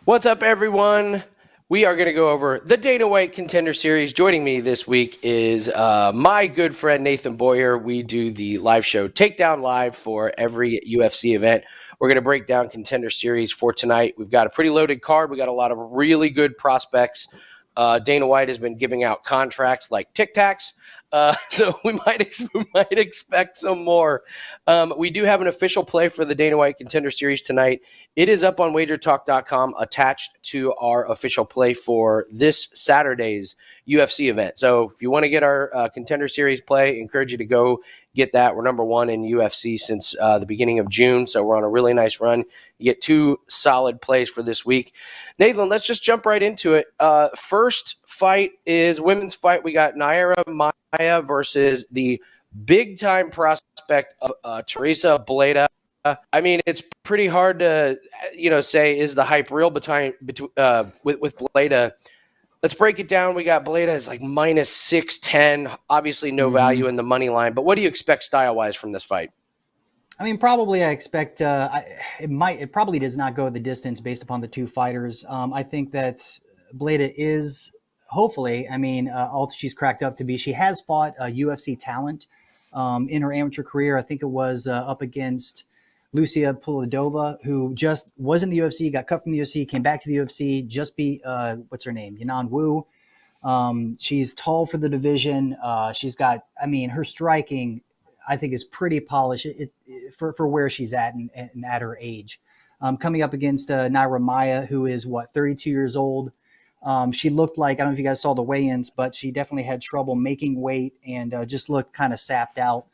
What's up, everyone? We are going to go over the Dana White Contender Series. Joining me this week is my good friend Nathan Boyer. We do the live show Takedown Live for every UFC event. We're going to break down Contender Series for tonight. We've got a pretty loaded card. We got a lot of really good prospects. Dana White has been giving out contracts like Tic Tacs. So we might expect some more. We do have an official play for the Dana White Contender Series tonight. It is up on WagerTalk.com, attached to our official play for this Saturday's UFC event. So if you want to get our Contender Series play, I encourage you to go get that. We're number one in UFC since the beginning of June, so we're on a really nice run. You get two solid plays for this week. Nathan, let's just jump right into it. First fight is women's fight. We got Nayara Maia versus the big-time prospect of Tereza, Bledá. I mean, it's pretty hard to, say is the hype real with Bledá. Let's break it down. We got Bledá is like minus 610. Obviously, no value in the money line. But what do you expect style-wise from this fight? I mean, probably I expect it probably does not go the distance based upon the two fighters. I think that Bledá is hopefully, all she's cracked up to be. She has fought a UFC talent in her amateur career. I think it was up against Lucia Puladova, who just was in the UFC, got cut from the UFC, came back to the UFC, just beat, what's her name? Yanan Wu. She's tall for the division. She's got, her striking, I think, is pretty polished for where she's at and at her age. Coming up against Nayara Maia, who is 32 years old. She looked like, I don't know if you guys saw the weigh-ins, but she definitely had trouble making weight and just looked kind of sapped out.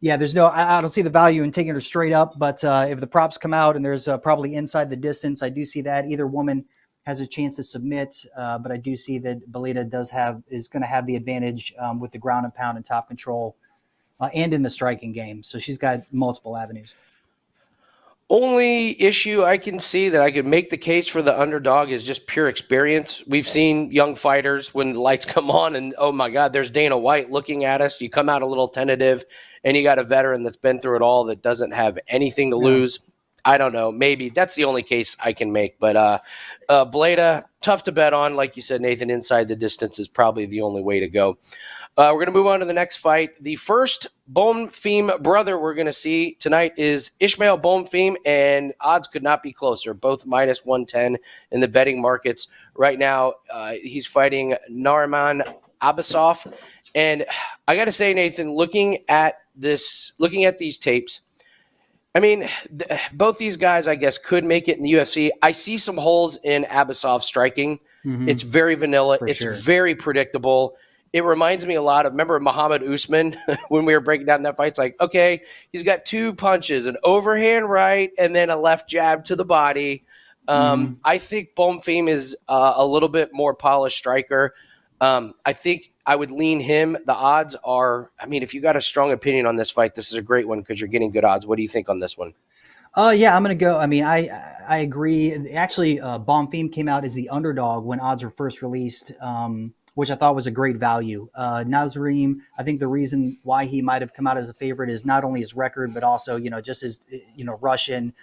Yeah, I don't see the value in taking her straight up, but if the props come out and there's probably inside the distance, I do see that either woman has a chance to submit, but I do see that Bledá is going to have the advantage with the ground and pound and top control and in the striking game. So she's got multiple avenues. Only issue I can see that I could make the case for the underdog is just pure experience. We've seen young fighters when the lights come on and, oh my God, there's Dana White looking at us. You come out a little tentative and you got a veteran that's been through it all that doesn't have anything to lose. I don't know. Maybe that's the only case I can make. But Bledá, tough to bet on. Like you said, Nathan, inside the distance is probably the only way to go. We're going to move on to the next fight. The first Bonfim brother we're going to see tonight is Ismael Bonfim, and odds could not be closer. Both minus 110 in the betting markets. Right now, he's fighting Nariman Abbasov. And I got to say, Nathan, looking at these tapes, both these guys, I guess, could make it in the UFC. I see some holes in Abbasov's striking. Mm-hmm. It's very vanilla. Very predictable. It reminds me a lot of, remember Muhammad Usman when we were breaking down that fight? It's like, okay, he's got two punches, an overhand right and then a left jab to the body. I think Bonfim is a little bit more polished striker. I think I would lean him. The odds are, if you got a strong opinion on this fight, this is a great one because you're getting good odds. What do you think on this one? Yeah, I'm going to go. I agree. Actually, Bonfim came out as the underdog when odds were first released, which I thought was a great value. Nazarene, I think the reason why he might have come out as a favorite is not only his record, but also, just his, Russian.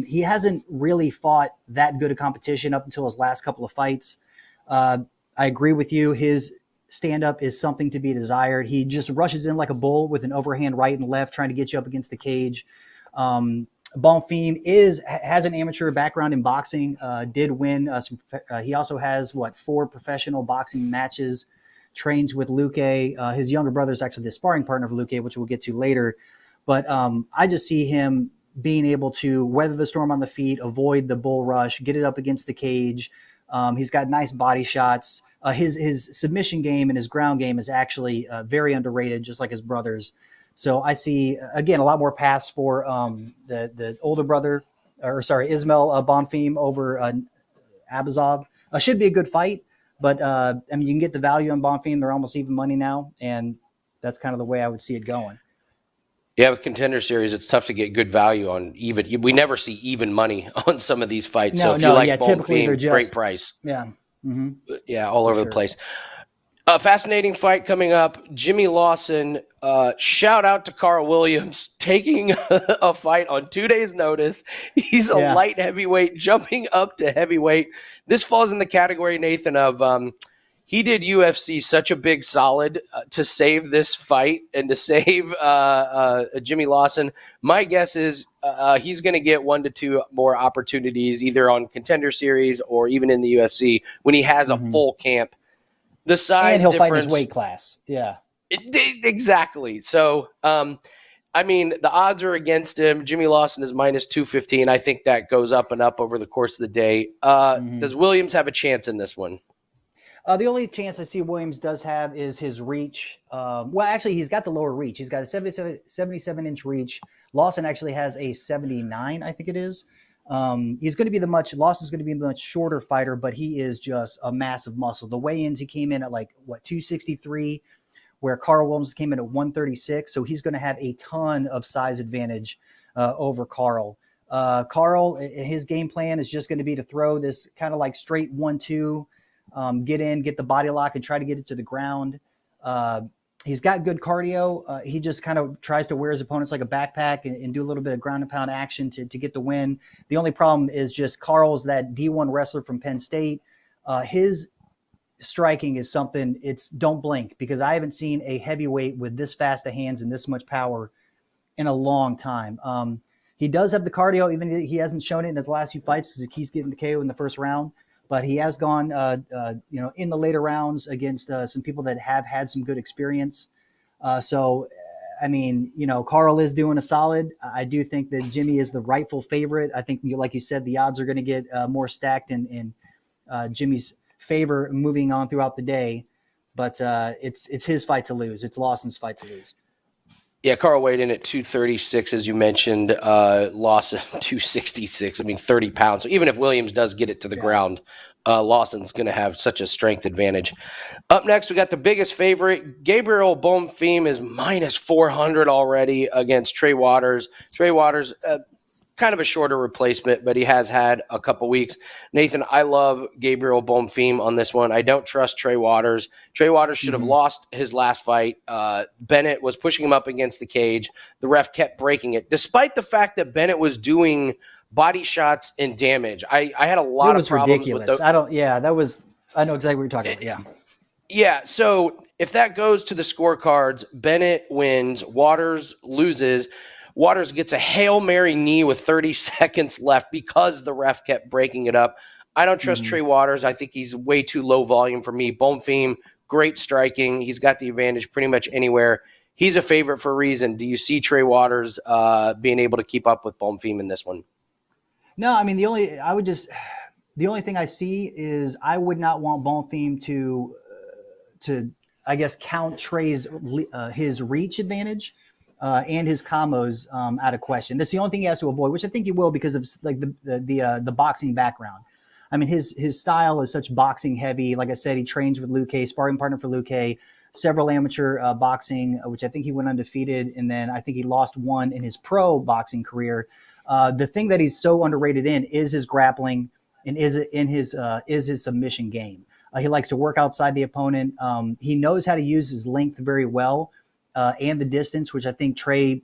He hasn't really fought that good a competition up until his last couple of fights. I agree with you. His stand-up is something to be desired. He just rushes in like a bull with an overhand right and left, trying to get you up against the cage. Bonfim has an amateur background in boxing, did win. He also has, 4 professional boxing matches, trains with Luque. His younger brother is actually the sparring partner of Luque, which we'll get to later. But I just see him being able to weather the storm on the feet, avoid the bull rush, get it up against the cage. He's got nice body shots. His submission game and his ground game is actually very underrated, just like his brother's. So I see, again, a lot more pass for the older brother, Ismael Bonfim over Abbasov. Should be a good fight, but you can get the value on Bonfim. They're almost even money now, and that's kind of the way I would see it going. Yeah, with Contender Series, it's tough to get good value on even. We never see even money on some of these fights. So if you like Bonfim, great price. Yeah. Mm-hmm. Yeah, all over the place. A fascinating fight coming up. Jimmy Lawson, shout out to Carl Williams, taking a fight on 2 days' notice. He's a light heavyweight, jumping up to heavyweight. This falls in the category, Nathan, of he did UFC such a big solid to save this fight and to save Jimmy Lawson. My guess is he's going to get 1 to 2 more opportunities, either on Contender Series or even in the UFC, when he has a full camp. The size and he'll difference, fight in his weight class. Yeah. Exactly. So, I mean, the odds are against him. Jimmy Lawson is minus 215. I think that goes up and up over the course of the day. Does Williams have a chance in this one? The only chance I see Williams does have is his reach. Well, actually, he's got the lower reach. He's got a 77-inch reach. Lawson actually has a 79, I think it is. Lawson's going to be the much shorter fighter, but he is just a massive muscle. The weigh-ins, he came in at 263, where Carl Williams came in at 136. So he's going to have a ton of size advantage over Carl. Carl, his game plan is just going to be to throw this kind of like straight 1-2, get in, get the body lock, and try to get it to the ground. He's got good cardio. He just kind of tries to wear his opponents like a backpack and do a little bit of ground and pound action to get the win. The only problem is just Carl's that D1 wrestler from Penn State. His striking is something, it's don't blink, because I haven't seen a heavyweight with this fast of hands and this much power in a long time. He does have the cardio, even if he hasn't shown it in his last few fights because he keeps getting the KO in the first round. But he has gone, in the later rounds against some people that have had some good experience. So, I mean, Carl is doing a solid. I do think that Jimmy is the rightful favorite. I think, like you said, the odds are going to get more stacked in Jimmy's favor moving on throughout the day. But it's his fight to lose. It's Lawson's fight to lose. Yeah, Carl weighed in at 236, as you mentioned. Lawson, 266. I mean, 30 pounds. So even if Williams does get it to the ground, Lawson's going to have such a strength advantage. Up next, we got the biggest favorite. Gabriel Bonfim is minus 400 already against Trey Waters. Trey Waters, kind of a shorter replacement, but he has had a couple weeks. Nathan, I love Gabriel Bonfim on this one. I don't trust Trey Waters. Trey Waters should have lost his last fight. Bennett was pushing him up against the cage. The ref kept breaking it, despite the fact that Bennett was doing body shots and damage. I had a lot of problems ridiculous. with I know exactly what you're talking about. Yeah. Yeah, so if that goes to the scorecards, Bennett wins, Waters loses. Waters gets a Hail Mary knee with 30 seconds left because the ref kept breaking it up. I don't trust Trey Waters. I think he's way too low volume for me. Bonfim, great striking. He's got the advantage pretty much anywhere. He's a favorite for a reason. Do you see Trey Waters being able to keep up with Bonfim in this one? No, I mean, the only thing I see is I would not want Bonfim to I guess count Trey's his reach advantage. And his combos out of question. That's the only thing he has to avoid, which I think he will because of like the boxing background. I mean, his style is such boxing heavy. Like I said, he trains with Luque, sparring partner for Luque, several amateur boxing, which I think he went undefeated, and then I think he lost one in his pro boxing career. The thing that he's so underrated in is his grappling and is his submission game. He likes to work outside the opponent. He knows how to use his length very well. And the distance, which I think Trey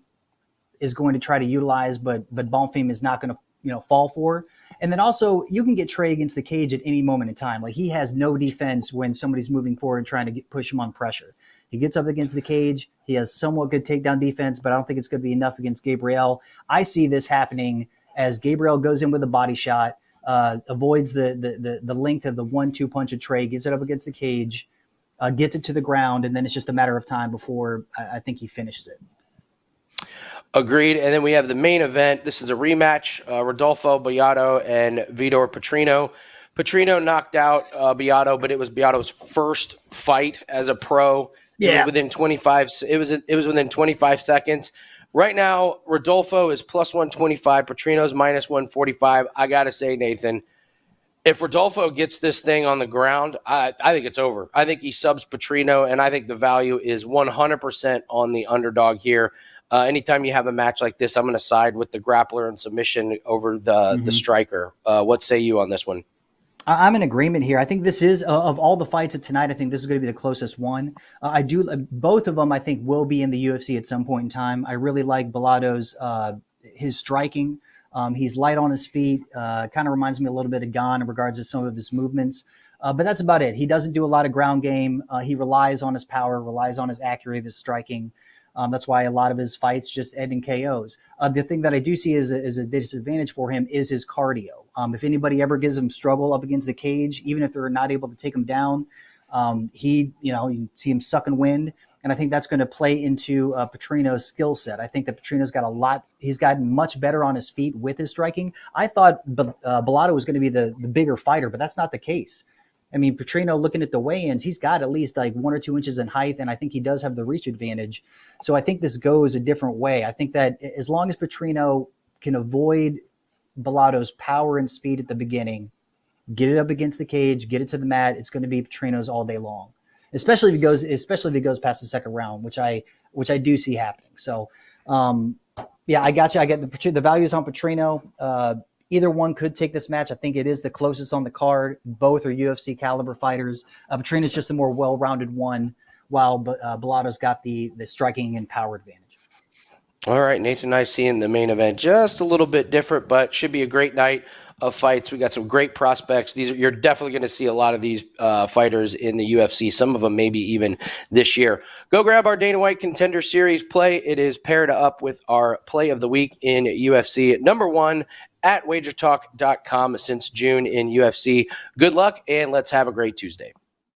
is going to try to utilize, but Bonfim is not going to fall for. And then also you can get Trey against the cage at any moment in time. Like he has no defense when somebody's moving forward and trying to push him on pressure. He gets up against the cage. He has somewhat good takedown defense, but I don't think it's going to be enough against Gabriel. I see this happening as Gabriel goes in with a body shot, avoids the length of the 1-2 punch of Trey, gets it up against the cage, gets it to the ground, and then it's just a matter of time before I think he finishes it. Agreed. And then we have the main event. This is a rematch, Rodolfo, Bellato, and Vitor, Petrino. Petrino knocked out Bellato, but it was Bellato's first fight as a pro. It was within 25. It was within 25 seconds. Right now, Rodolfo is plus 125. Petrino's minus 145. I gotta say, Nathan, if Rodolfo gets this thing on the ground, I think it's over. I think he subs Petrino, and I think the value is 100% on the underdog here. Anytime you have a match like this, I'm going to side with the grappler and submission over the striker. What say you on this one? I'm in agreement here. I think this is of all the fights of tonight. I think this is going to be the closest one. I do both of them. I think will be in the UFC at some point in time. I really like Bellato's his striking. He's light on his feet. Kind of reminds me a little bit of Gon in regards to some of his movements. But that's about it. He doesn't do a lot of ground game. He relies on his power, relies on his accuracy of his striking. That's why a lot of his fights just end in KOs. The thing that I do see is a disadvantage for him is his cardio. If anybody ever gives him struggle up against the cage, even if they're not able to take him down, you see him sucking wind. And I think that's going to play into Petrino's skill set. I think that Petrino's got a lot. He's gotten much better on his feet with his striking. I thought Bellato was going to be the bigger fighter, but that's not the case. I mean, Petrino, looking at the weigh-ins, he's got at least like 1 or 2 inches in height, and I think he does have the reach advantage. So I think this goes a different way. I think that as long as Petrino can avoid Bellato's power and speed at the beginning, get it up against the cage, get it to the mat, it's going to be Petrino's all day long. Especially if he goes past the second round, which I do see happening. So, I got you. I get the values on Petrino. Either one could take this match. I think it is the closest on the card. Both are UFC caliber fighters. Petrino's just a more well-rounded one, while Bellato's got the striking and power advantage. All right, Nathan and I seeing the main event just a little bit different, but should be a great night of fights. We got some great prospects. You're definitely going to see a lot of these fighters in the UFC. Some of them maybe even this year. Go grab our Dana White Contender Series play. It is paired up with our play of the week in UFC. Number 1 at WagerTalk.com since June in UFC. Good luck, and let's have a great Tuesday.